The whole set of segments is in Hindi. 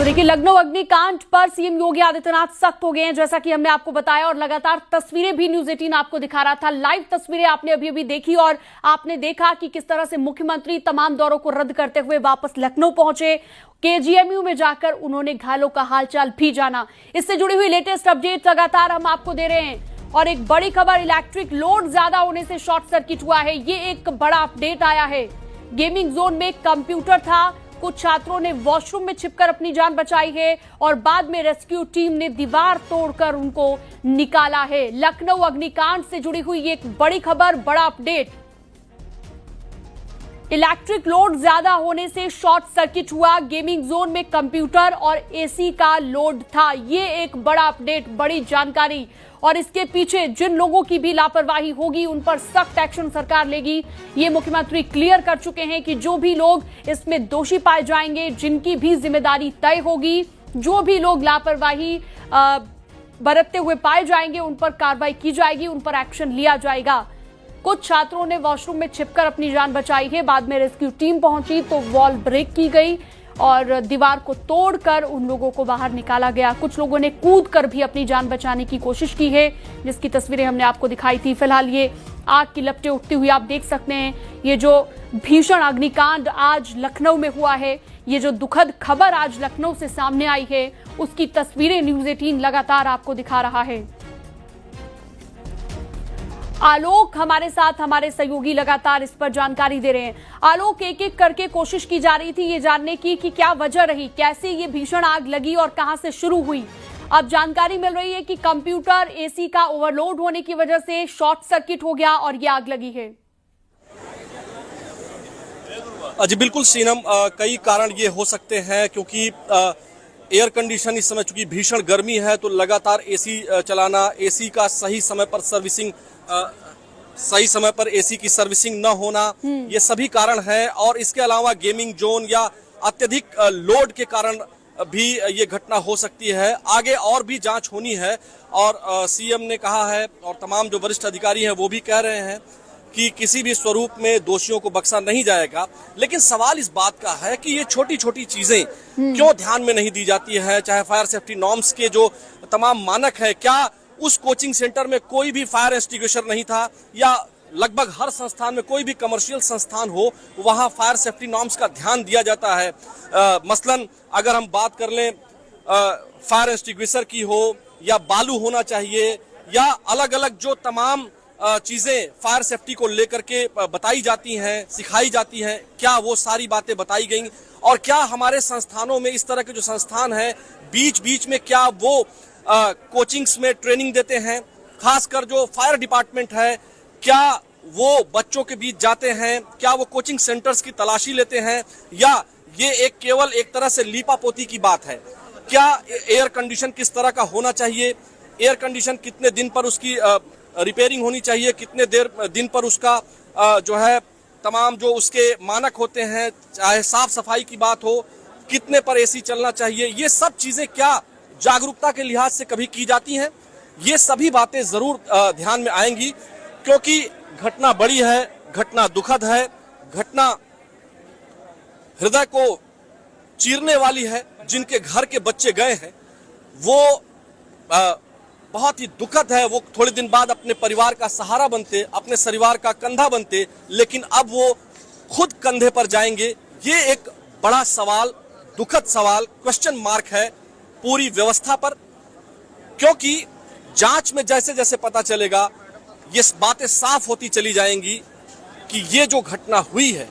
तो देखिए, लखनऊ अग्निकांड पर सीएम योगी आदित्यनाथ सख्त हो गए हैं, जैसा कि हमने आपको बताया, और लगातार तस्वीरें भी न्यूज 18 आपको दिखा रहा था। लाइव तस्वीरें आपने अभी अभी देखी और आपने देखा कि किस तरह से मुख्यमंत्री तमाम दौरों को रद्द करते हुए वापस लखनऊ पहुंचे। केजीएमयू में जाकर उन्होंने घायलों का हालचाल भी जाना। इससे जुड़ी हुई लेटेस्ट अपडेट लगातार हम आपको दे रहे हैं। और एक बड़ी खबर, इलेक्ट्रिक लोड ज्यादा होने से शॉर्ट सर्किट हुआ है, ये एक बड़ा अपडेट आया है। गेमिंग जोन में कंप्यूटर था, कुछ छात्रों ने वॉशरूम में छिपकर अपनी जान बचाई है और बाद में रेस्क्यू टीम ने दीवार तोड़कर उनको निकाला है। लखनऊ अग्निकांड से जुड़ी हुई एक बड़ी खबर, बड़ा अपडेट। इलेक्ट्रिक लोड ज्यादा होने से शॉर्ट सर्किट हुआ, गेमिंग जोन में कंप्यूटर और एसी का लोड था। ये एक बड़ा अपडेट, बड़ी जानकारी। और इसके पीछे जिन लोगों की भी लापरवाही होगी उन पर सख्त एक्शन सरकार लेगी। ये मुख्यमंत्री क्लियर कर चुके हैं कि जो भी लोग इसमें दोषी पाए जाएंगे, जिनकी भी जिम्मेदारी तय होगी, जो भी लोग लापरवाही बरतते हुए पाए जाएंगे उन पर कार्रवाई की जाएगी, उन पर एक्शन लिया जाएगा। कुछ छात्रों ने वॉशरूम में छिपकर अपनी जान बचाई है, बाद में रेस्क्यू टीम पहुंची तो वॉल ब्रेक की गई और दीवार को तोड़कर उन लोगों को बाहर निकाला गया। कुछ लोगों ने कूद कर भी अपनी जान बचाने की कोशिश की है, जिसकी तस्वीरें हमने आपको दिखाई थी। फिलहाल ये आग की लपटें उठती हुई आप देख सकते हैं। ये जो भीषण अग्निकांड आज लखनऊ में हुआ है, ये जो दुखद खबर आज लखनऊ से सामने आई है, उसकी तस्वीरें न्यूज 18 लगातार आपको दिखा रहा है। आलोक हमारे साथ, हमारे सहयोगी लगातार इस पर जानकारी दे रहे हैं। आलोक, एक एक करके कोशिश की जा रही थी ये जानने की कि क्या वजह रही, कैसे ये भीषण आग लगी और कहां से शुरू हुई। अब जानकारी मिल रही है कि कंप्यूटर एसी का ओवरलोड होने की वजह से शॉर्ट सर्किट हो गया और ये आग लगी है। जी बिल्कुल सीनम, कई कारण ये हो सकते हैं क्योंकि एयर कंडीशन इस समय चूंकि भीषण गर्मी है तो लगातार एसी चलाना, एसी का सही समय पर सर्विसिंग, सही समय पर एसी की सर्विसिंग न होना, ये सभी कारण है। और इसके अलावा गेमिंग जोन या अत्यधिक लोड के कारण भी ये घटना हो सकती है। आगे और भी जांच होनी है और सीएम ने कहा है और तमाम जो वरिष्ठ अधिकारी हैं वो भी कह रहे हैं कि किसी भी स्वरूप में दोषियों को बख्शा नहीं जाएगा। लेकिन सवाल इस बात का है कि ये छोटी छोटी चीजें क्यों ध्यान में नहीं दी जाती है। चाहे फायर सेफ्टी नॉर्म्स के जो तमाम मानक है, क्या उस कोचिंग सेंटर में कोई भी फायर एक्सटिंग्विशर नहीं था, या लगभग हर संस्थान में, कोई भी कमर्शियल संस्थान हो वहां फायर सेफ्टी नॉर्म्स का ध्यान दिया जाता है। मसलन अगर हम बात कर लें फायर एक्सटिंग्विशर की हो, या बालू होना चाहिए, या अलग अलग जो तमाम चीजें फायर सेफ्टी को लेकर के बताई जाती हैं, सिखाई जाती हैं, क्या वो सारी बातें बताई गई? और क्या हमारे संस्थानों में, इस तरह के जो संस्थान हैं, बीच बीच में क्या वो कोचिंग्स में ट्रेनिंग देते हैं? खासकर जो फायर डिपार्टमेंट है, क्या वो बच्चों के बीच जाते हैं? क्या वो कोचिंग सेंटर्स की तलाशी लेते हैं, या ये एक केवल एक तरह से लीपापोती की बात है? क्या एयर कंडीशन किस तरह का होना चाहिए? एयर कंडीशन कितने दिन पर उसकी रिपेयरिंग होनी चाहिए, कितने दिन पर उसका जो है तमाम जो उसके मानक होते हैं, चाहे साफ सफाई की बात हो, कितने पर एसी चलना चाहिए, ये सब चीजें क्या जागरूकता के लिहाज से कभी की जाती हैं? ये सभी बातें जरूर ध्यान में आएंगी, क्योंकि घटना बड़ी है, घटना दुखद है, घटना हृदय को चीरने वाली है। जिनके घर के बच्चे गए हैं वो बहुत ही दुखद है। वो थोड़े दिन बाद अपने परिवार का सहारा बनते, अपने परिवार का कंधा बनते, लेकिन अब वो खुद कंधे पर जाएंगे। ये एक बड़ा सवाल, दुखद सवाल, क्वेश्चन मार्क है पूरी व्यवस्था पर, क्योंकि जांच में जैसे जैसे पता चलेगा ये बातें साफ होती चली जाएंगी कि ये जो घटना हुई है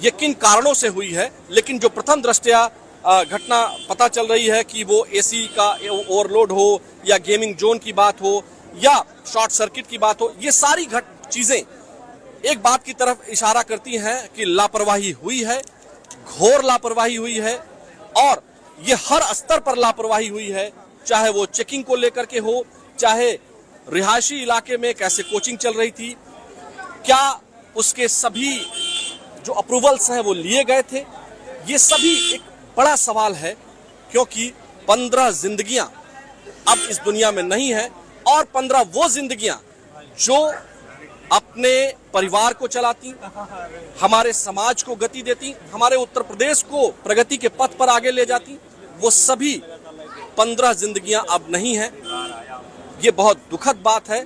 ये किन कारणों से हुई है। लेकिन जो प्रथम दृष्टया घटना पता चल रही है कि वो एसी का ओवरलोड हो, या गेमिंग जोन की बात हो, या शॉर्ट सर्किट की बात हो, ये सारी चीजें एक बात की तरफ इशारा करती हैं कि लापरवाही हुई है, घोर लापरवाही हुई है। और ये हर स्तर पर लापरवाही हुई है, चाहे वो चेकिंग को लेकर के हो, चाहे रिहायशी इलाके में कैसे कोचिंग चल रही थी, क्या उसके सभी जो अप्रूवल्स हैं वो लिए गए थे। ये सभी एक बड़ा सवाल है, क्योंकि 15 जिंदगियां अब इस दुनिया में नहीं है, और 15 वो जिंदगियां जो अपने परिवार को चलाती, हमारे समाज को गति देती, हमारे उत्तर प्रदेश को प्रगति के पथ पर आगे ले जाती, वो सभी 15 जिंदगियां अब नहीं हैं। ये बहुत दुखद बात है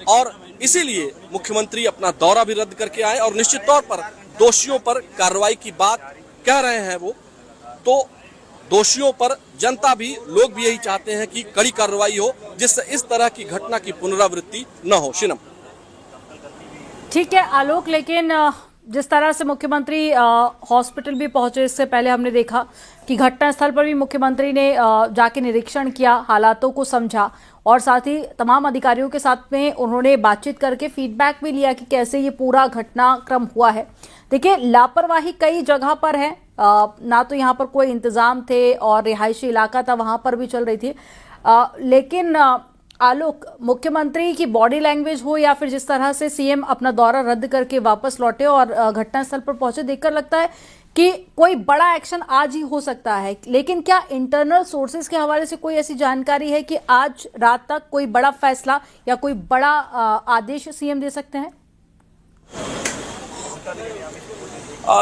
और इसीलिए मुख्यमंत्री अपना दौरा भी रद्द करके आए और निश्चित तौर पर दोषियों पर कार्रवाई की बात कह रहे हैं। वो तो दोषियों पर जनता भी, लोग भी यही चाहते हैं कि कड़ी कार्रवाई हो, जिससे इस तरह की घटना की पुनरावृत्ति न हो। शिनम, ठीक है आलोक, लेकिन जिस तरह से मुख्यमंत्री हॉस्पिटल भी पहुंचे, इससे पहले हमने देखा कि घटनास्थल पर भी मुख्यमंत्री ने जाके निरीक्षण किया, हालातों को समझा और साथ ही तमाम अधिकारियों के साथ में उन्होंने बातचीत करके फीडबैक भी लिया कि कैसे ये पूरा घटनाक्रम हुआ है। देखिए, लापरवाही कई जगह पर है, ना तो यहाँ पर कोई इंतजाम थे और रिहायशी इलाका था, वहां पर भी चल रही थी, लेकिन आलोक, मुख्यमंत्री की बॉडी लैंग्वेज हो या फिर जिस तरह से सीएम अपना दौरा रद्द करके वापस लौटे और घटनास्थल पर पहुंचे, देखकर लगता है कि कोई बड़ा एक्शन आज ही हो सकता है। लेकिन क्या इंटरनल सोर्सेज के हवाले से कोई ऐसी जानकारी है कि आज रात तक कोई बड़ा फैसला या कोई बड़ा आदेश सीएम दे सकते हैं?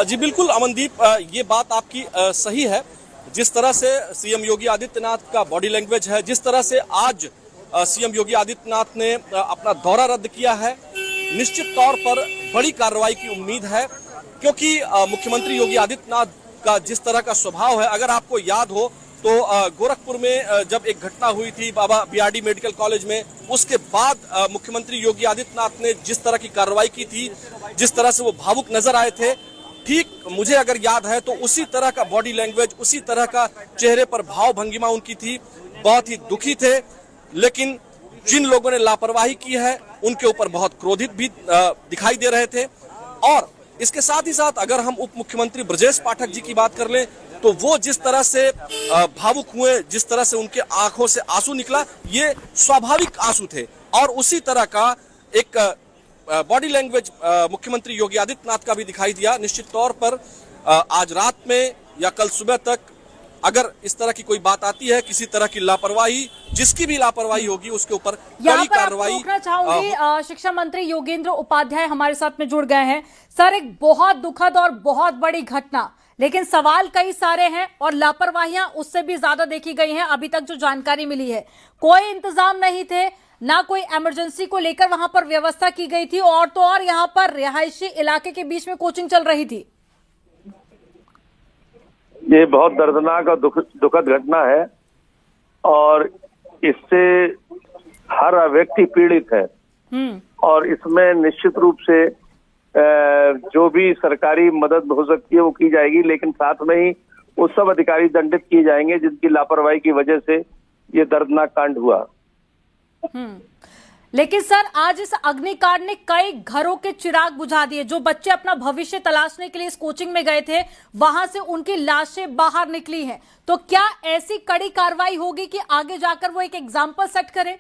जी बिल्कुल अमनदीप, ये बात आपकी सही है। जिस तरह से सीएम योगी आदित्यनाथ का बॉडी लैंग्वेज है, जिस तरह से आज सीएम योगी आदित्यनाथ ने अपना दौरा रद्द किया है, निश्चित तौर पर बड़ी कार्रवाई की उम्मीद है, क्योंकि मुख्यमंत्री योगी आदित्यनाथ का जिस तरह का स्वभाव है, अगर आपको याद हो तो गोरखपुर में जब एक घटना हुई थी बाबा बीआरडी मेडिकल कॉलेज में, उसके बाद मुख्यमंत्री योगी आदित्यनाथ ने जिस तरह की कार्रवाई की थी, जिस तरह से वो भावुक नजर आए थे, ठीक मुझे अगर याद है तो उसी तरह का बॉडी लैंग्वेज, उसी तरह का चेहरे पर भाव भंगिमा उनकी थी। बहुत ही दुखी थे, लेकिन जिन लोगों ने लापरवाही की है उनके ऊपर बहुत क्रोधित भी दिखाई दे रहे थे। और इसके साथ ही साथ अगर हम उप मुख्यमंत्री ब्रजेश पाठक जी की बात कर लें तो वो जिस तरह से भावुक हुए, जिस तरह से उनके आंखों से आंसू निकला, ये स्वाभाविक आंसू थे। और उसी तरह का एक बॉडी लैंग्वेज मुख्यमंत्री योगी आदित्यनाथ का भी दिखाई दिया। निश्चित तौर पर आज रात में या कल सुबह तक अगर इस तरह की कोई बात आती है, किसी तरह की लापरवाही, जिसकी भी लापरवाही होगी उसके ऊपर कड़ी कार्रवाई। रोकना चाहूंगी, शिक्षा मंत्री योगेंद्र उपाध्याय हमारे साथ में जुड़ गए हैं। सर, एक बहुत दुखद और बहुत बड़ी घटना, लेकिन सवाल कई सारे हैं और लापरवाहियां उससे भी ज्यादा देखी गई हैं। अभी तक जो जानकारी मिली है, कोई इंतजाम नहीं थे, ना कोई इमरजेंसी को लेकर वहां पर व्यवस्था की गई थी, और तो और यहां पर रिहायशी इलाके के बीच में कोचिंग चल रही थी। ये बहुत दर्दनाक और दुखद घटना है और इससे हर व्यक्ति पीड़ित है। और इसमें निश्चित रूप से जो भी सरकारी मदद हो सकती है वो की जाएगी, लेकिन साथ में ही वो सब अधिकारी दंडित किए जाएंगे जिनकी लापरवाही की वजह से ये दर्दनाक कांड हुआ। लेकिन सर, आज इस अग्निकांड ने कई घरों के चिराग बुझा दिए। जो बच्चे अपना भविष्य तलाशने के लिए इस कोचिंग में गए थे, वहां से उनकी लाशें बाहर निकली हैं। तो क्या ऐसी कड़ी कार्रवाई होगी कि आगे जाकर वो एक एग्जाम्पल सेट करे?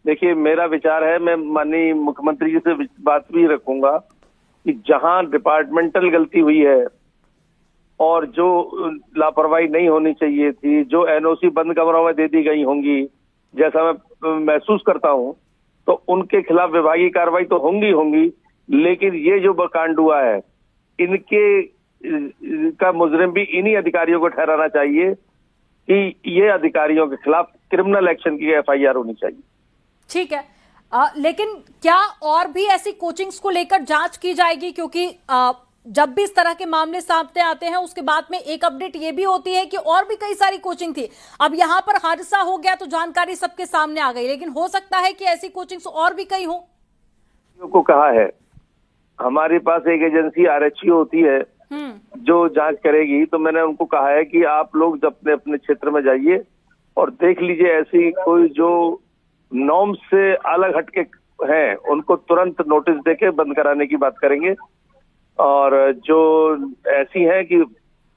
देखिए, मेरा विचार है, मैं माननीय मुख्यमंत्री जी से बात भी रखूंगा कि जहां डिपार्टमेंटल गलती हुई है और जो लापरवाही नहीं होनी चाहिए थी, जो एनओसी बंद कमरों में दे दी गई होंगी, जैसा मैं महसूस करता हूं, तो उनके खिलाफ विभागीय कार्रवाई तो होंगी, लेकिन ये जो कांड हुआ है, इनके का मुजरिम भी इन्हीं अधिकारियों को ठहराना चाहिए कि ये अधिकारियों के खिलाफ क्रिमिनल एक्शन की एफआईआर होनी चाहिए। ठीक है, लेकिन क्या और भी ऐसी कोचिंग्स को लेकर जांच की जाएगी? क्योंकि जब भी इस तरह के मामले सामने आते हैं, उसके बाद में एक अपडेट ये भी होती है कि और भी कई सारी कोचिंग थी। अब यहाँ पर हादसा हो गया तो जानकारी सबके सामने आ गई, लेकिन हो सकता है कि ऐसी कोचिंग्स और भी कई हो। को कहा है, हमारे पास एक एजेंसी आरएचओ होती है जो जांच करेगी, तो मैंने उनको कहा है कि आप लोग अपने अपने क्षेत्र में जाइए और देख लीजिए, ऐसी कोई जो नॉर्म से अलग हटके हैं उनको तुरंत नोटिस देके बंद कराने की बात करेंगे, और जो ऐसी हैं कि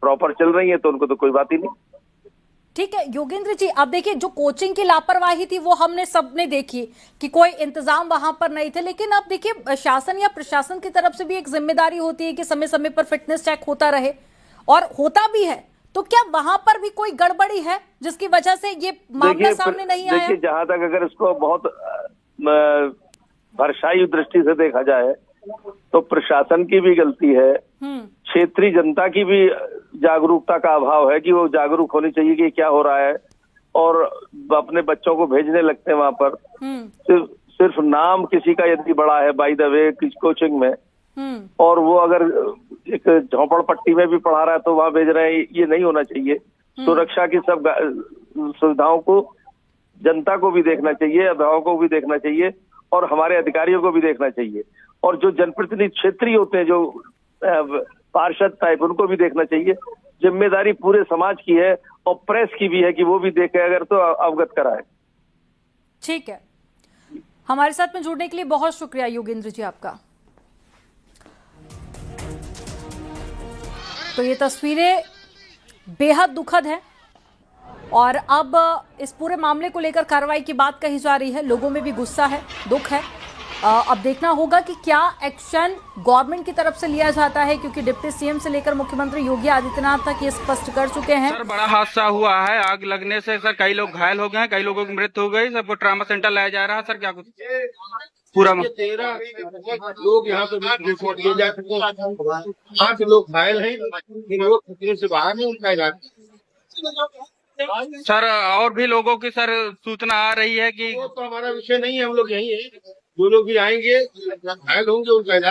प्रॉपर चल रही है तो उनको तो कोई बात ही नहीं। ठीक है योगेंद्र जी, अब देखिए, जो कोचिंग की लापरवाही थी वो हमने सबने देखी कि कोई इंतजाम वहां पर नहीं थे, लेकिन अब देखिए, शासन या प्रशासन की तरफ से भी एक जिम्मेदारी होती है कि समय समय पर फिटनेस चेक होता रहे, और होता भी है। तो क्या वहां पर भी कोई गड़बड़ी है जिसकी वजह से ये मामला सामने नहीं आया? देखिए, जहां तक अगर इसको बहुत भरशाई दृष्टि से देखा जाए तो प्रशासन की भी गलती है, क्षेत्रीय जनता की भी जागरूकता का अभाव है कि वो जागरूक होनी चाहिए कि क्या हो रहा है, और अपने बच्चों को भेजने लगते हैं वहां पर। सिर्फ नाम किसी का यदि बड़ा है बाय द वे किस कोचिंग में, और वो अगर एक झोपड़पट्टी में भी पढ़ा रहा है तो वहां भेज रहे हैं, ये नहीं होना चाहिए। सुरक्षा की सब सुविधाओं को जनता को भी देखना चाहिए, अभिभावकों को भी देखना चाहिए, और हमारे अधिकारियों को भी देखना चाहिए, और जो जनप्रतिनिधि क्षेत्रीय होते हैं, जो पार्षद टाइप, उनको भी देखना चाहिए। जिम्मेदारी पूरे समाज की है और प्रेस की भी है कि वो भी देखे अगर तो अवगत कराए। ठीक है, हमारे साथ में जुड़ने के लिए बहुत शुक्रिया योगेंद्र जी आपका। तो ये तस्वीरें बेहद दुखद है और अब इस पूरे मामले को लेकर कार्रवाई की बात कही जा रही है। लोगों में भी गुस्सा है, दुख है। अब देखना होगा कि क्या एक्शन गवर्नमेंट की तरफ से लिया जाता है, क्योंकि डिप्टी सीएम से लेकर मुख्यमंत्री योगी आदित्यनाथ तक ये स्पष्ट कर चुके हैं। सर बड़ा हादसा हुआ है, आग लगने से सर कई लोग घायल हो गए हैं, कई लोगों की मृत्यु हो गई, सबको ट्रामा सेंटर लाया जा रहा है। सर क्या कुछ पूरा 13 लोग यहाँ पे रिपोर्ट किए जा चुके हैं, 8 लोग घायल हैं, 3 लोग खतरे से बाहर हैं, उनका इलाज। सर और भी लोगों की सर सूचना आ रही है कि वो तो हमारा विषय नहीं है, हम लोग यही है, जो लोग भी आएंगे घायल होंगे उनका इलाज